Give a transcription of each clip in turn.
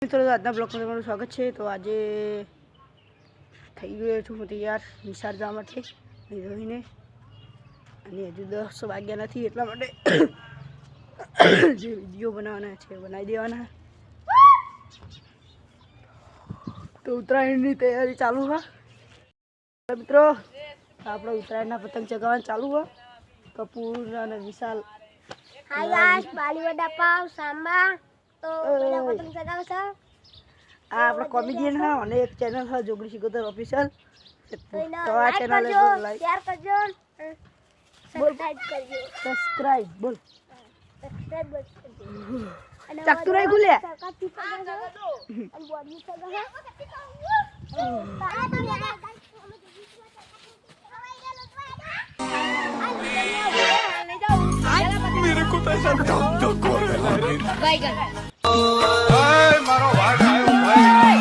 મિત્રો આજના બ્લોગમાં તમારું સ્વાગત છે। તો આજે થઈ ગયો છું હું તૈયાર નિશાળ જવા માટે ધોઈને, અને હજુ 10 વાગ્યા નથી, એટલા માટે જે વિડીયો બનાવવાના છે બનાવી દેવાના। તો ઉત્તરાયણની તૈયારી ચાલુ છે મિત્રો। આપણે ઉત્તરાયણના પતંગ ચગાવવાનું ચાલુ છે। કપૂર અને વિશાલ હાય ગાઈસ, બાલી વડા પાવ સાંબા તો પેલા પતંગ ચગાવે છે। આ આપણા કોમેડિયન હા, અને એક ચેનલ છે જોગડી સિકોતર ઓફિશિયલ। તો આ ચેનલ લાઈક શેર કરજો, સબસ્ક્રાઇબ કરજો। સબસ્ક્રાઇબ બોલ, સબસ્ક્રાઇબ કરજો અને ચકતુરાઈ ગુલે સકાતી ચગાવે અને બોડી ચગાવે। मेरे को तो ऐसा धक हो रहा है बाय कर मारो भाग आयो भाई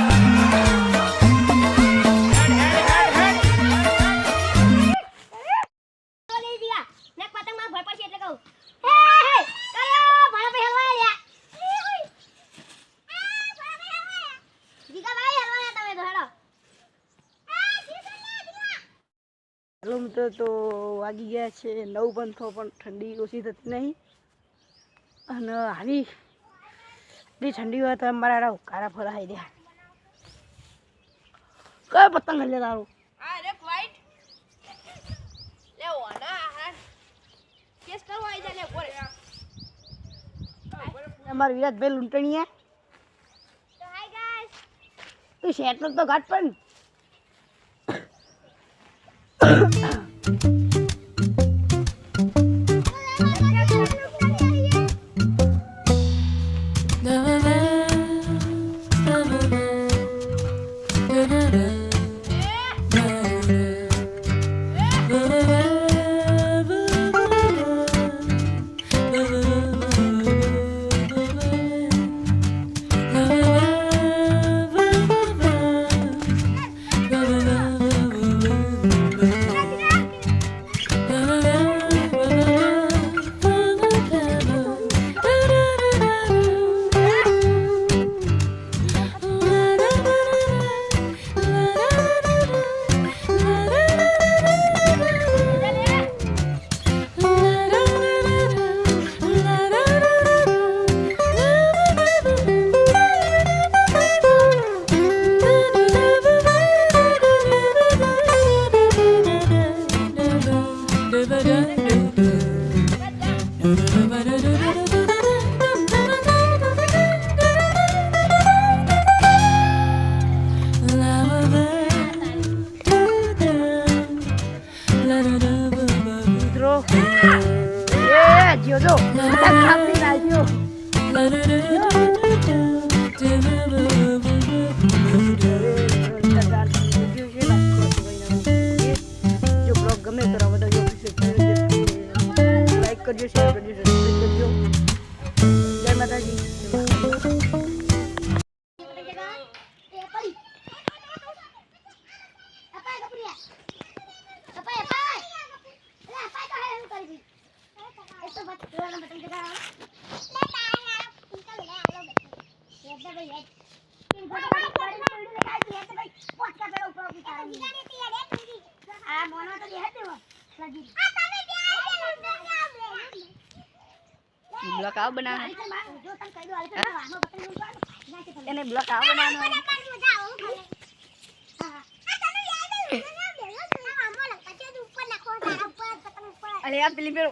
तो ले दिया ने पतंग માં ભર પડશે એટલે કહું હે હે કરો ભણા પે હલવા લ્યા દીકા ભાઈ હલવા તમે તો હેડો હેલો મિત્રો, તો વાગી ગયા છે 9 પણ થો, પણ ઠંડી ઓછી થતી નહીં। અને આવી એટલી ઠંડી હોય તો મારા કારા ફરાઈ દે। કયો પતંગ લે તારું? આ રે વ્હાઈટ લે ઓના હા કેસ કરવા આવી જા લે બોલ અમાર વિરાટભાઈ લૂંટણીયા તો હાય ગાઈસ તું શેટ તો ઘાટ પણ Jodoh, tapi laju. जो ब्लॉग गमे तो रावत जो लाइक करजो, शेयर करजो, सब्सक्राइब करजो। जय माता दी। ब्लॉक आओ बनाना એને બ્લોક આવો બનાવવાનો અરે આ પેલી પેલો